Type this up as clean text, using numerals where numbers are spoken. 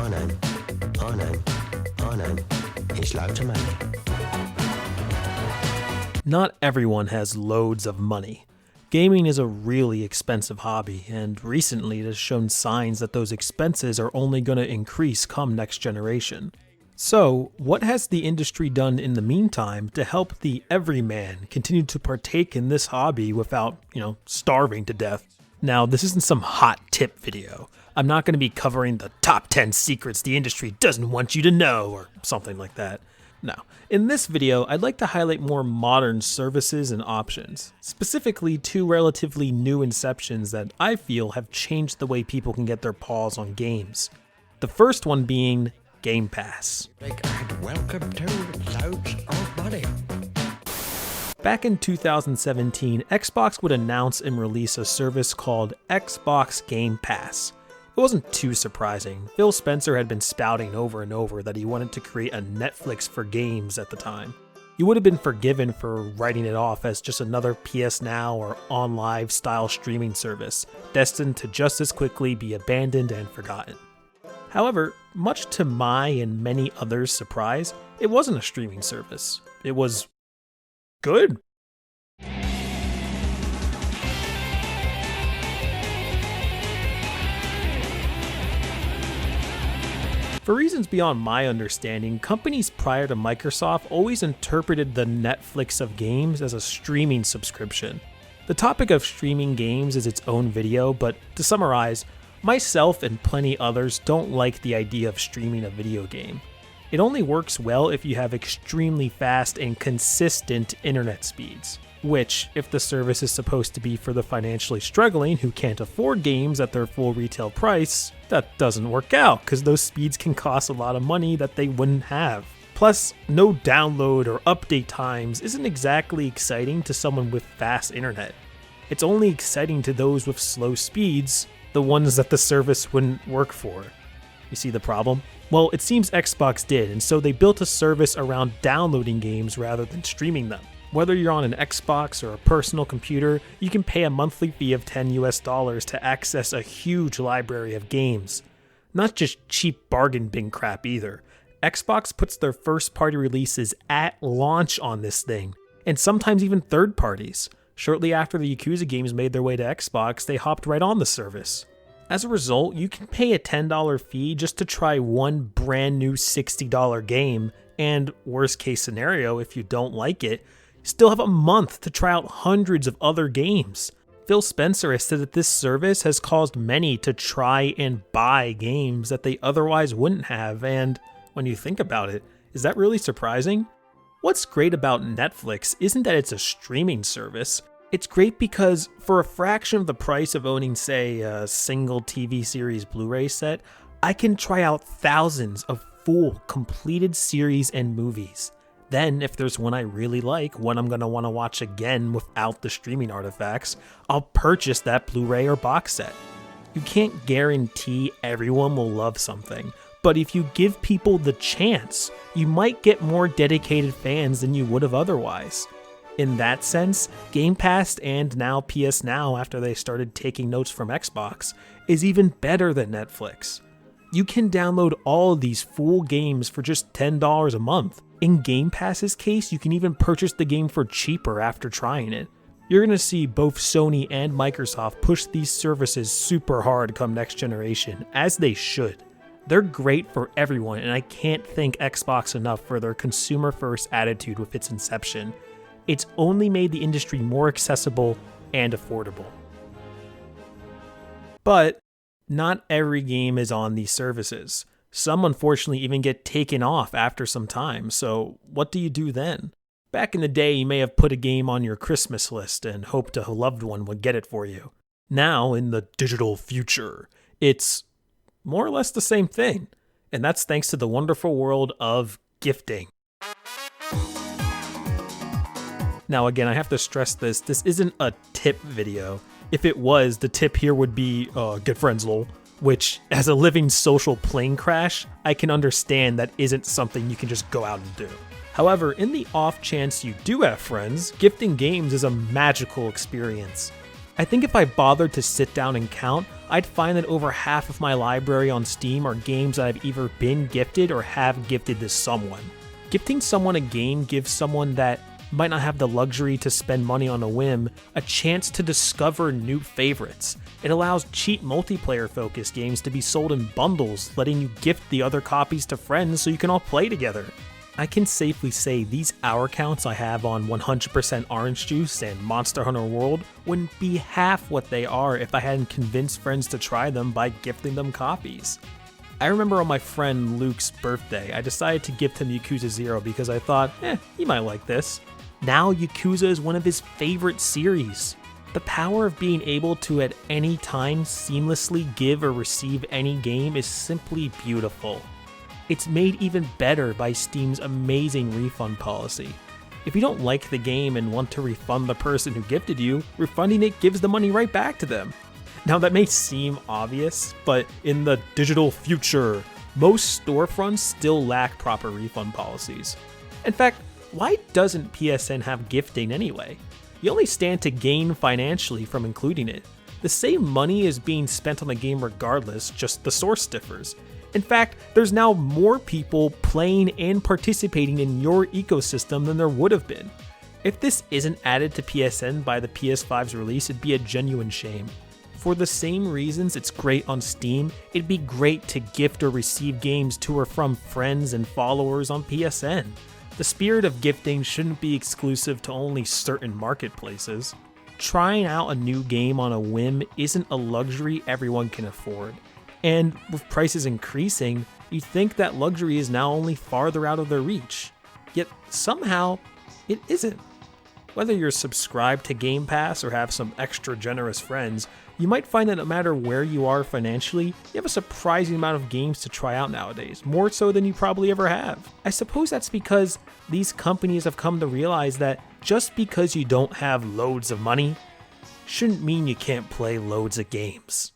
Arnhem, Arnhem, Arnhem, it's loads of money. Not everyone has loads of money. Gaming is a really expensive hobby, and recently it has shown signs that those expenses are only going to increase come next generation. So, what has the industry done in the meantime to help the everyman continue to partake in this hobby without, starving to death? Now, this isn't some hot tip video. I'm not going to be covering the top 10 secrets the industry doesn't want you to know, or something like that. No. In this video, I'd like to highlight more modern services and options, specifically two relatively new inceptions that I feel have changed the way people can get their paws on games. The first one being Gamepass. Welcome to loads of money. Back in 2017, Xbox would announce and release a service called Xbox Game Pass. It wasn't too surprising. Phil Spencer had been spouting over and over that he wanted to create a Netflix for games at the time. He would have been forgiven for writing it off as just another PS Now or OnLive style streaming service, destined to just as quickly be abandoned and forgotten. However, much to my and many others' surprise, it wasn't a streaming service. It was good. For reasons beyond my understanding, companies prior to Microsoft always interpreted the Netflix of games as a streaming subscription. The topic of streaming games is its own video, but to summarize, myself and plenty others don't like the idea of streaming a video game. It only works well if you have extremely fast and consistent internet speeds, which, if the service is supposed to be for the financially struggling who can't afford games at their full retail price, that doesn't work out because those speeds can cost a lot of money that they wouldn't have. Plus, no download or update times isn't exactly exciting to someone with fast internet. It's only exciting to those with slow speeds, the ones that the service wouldn't work for. You see the problem? Well, it seems Xbox did, and so they built a service around downloading games rather than streaming them. Whether you're on an Xbox or a personal computer, you can pay a monthly fee of $10 to access a huge library of games. Not just cheap bargain bin crap either. Xbox puts their first-party releases at launch on this thing, and sometimes even third parties. Shortly after the Yakuza games made their way to Xbox, they hopped right on the service. As a result, you can pay a $10 fee just to try one brand new $60 game, and worst case scenario, if you don't like it, still have a month to try out hundreds of other games. Phil Spencer has said that this service has caused many to try and buy games that they otherwise wouldn't have, and when you think about it, is that really surprising? What's great about Netflix isn't that it's a streaming service. It's great because for a fraction of the price of owning, say, a single TV series Blu-ray set, I can try out thousands of full, completed series and movies. Then, if there's one I really like, one I'm going to want to watch again without the streaming artifacts, I'll purchase that Blu-ray or box set. You can't guarantee everyone will love something, but if you give people the chance, you might get more dedicated fans than you would have otherwise. In that sense, Game Pass and now PS Now, after they started taking notes from Xbox, is even better than Netflix. You can download all of these full games for just $10 a month. In Game Pass's case, you can even purchase the game for cheaper after trying it. You're going to see both Sony and Microsoft push these services super hard come next generation, as they should. They're great for everyone, and I can't thank Xbox enough for their consumer-first attitude with its inception. It's only made the industry more accessible and affordable. But not every game is on these services. Some unfortunately even get taken off after some time, so what do you do then? Back in the day, you may have put a game on your Christmas list and hoped a loved one would get it for you. Now, in the digital future, it's more or less the same thing, and that's thanks to the wonderful world of gifting. Now again, I have to stress this isn't a tip video. If it was, the tip here would be, get friends lol. Which, as a living social plane crash, I can understand that isn't something you can just go out and do. However, in the off chance you do have friends, gifting games is a magical experience. I think if I bothered to sit down and count, I'd find that over half of my library on Steam are games that I've either been gifted or have gifted to someone. Gifting someone a game gives someone that might not have the luxury to spend money on a whim a chance to discover new favorites. It allows cheap multiplayer-focused games to be sold in bundles, letting you gift the other copies to friends so you can all play together. I can safely say these hour counts I have on 100% Orange Juice and Monster Hunter World wouldn't be half what they are if I hadn't convinced friends to try them by gifting them copies. I remember on my friend Luke's birthday, I decided to gift him Yakuza 0 because I thought, he might like this. Now Yakuza is one of his favorite series. The power of being able to at any time seamlessly give or receive any game is simply beautiful. It's made even better by Steam's amazing refund policy. If you don't like the game and want to refund the person who gifted you, refunding it gives the money right back to them. Now that may seem obvious, but in the digital future, most storefronts still lack proper refund policies. In fact, why doesn't PSN have gifting anyway? You only stand to gain financially from including it. The same money is being spent on the game regardless, just the source differs. In fact, there's now more people playing and participating in your ecosystem than there would have been. If this isn't added to PSN by the PS5's release, it'd be a genuine shame. For the same reasons it's great on Steam, it'd be great to gift or receive games to or from friends and followers on PSN. The spirit of gifting shouldn't be exclusive to only certain marketplaces. Trying out a new game on a whim isn't a luxury everyone can afford. And with prices increasing, you'd think that luxury is now only farther out of their reach. Yet somehow, it isn't. Whether you're subscribed to Gamepass or have some extra generous friends, you might find that no matter where you are financially, you have a surprising amount of games to try out nowadays, more so than you probably ever have. I suppose that's because these companies have come to realize that just because you don't have loads of money, shouldn't mean you can't play loads of games.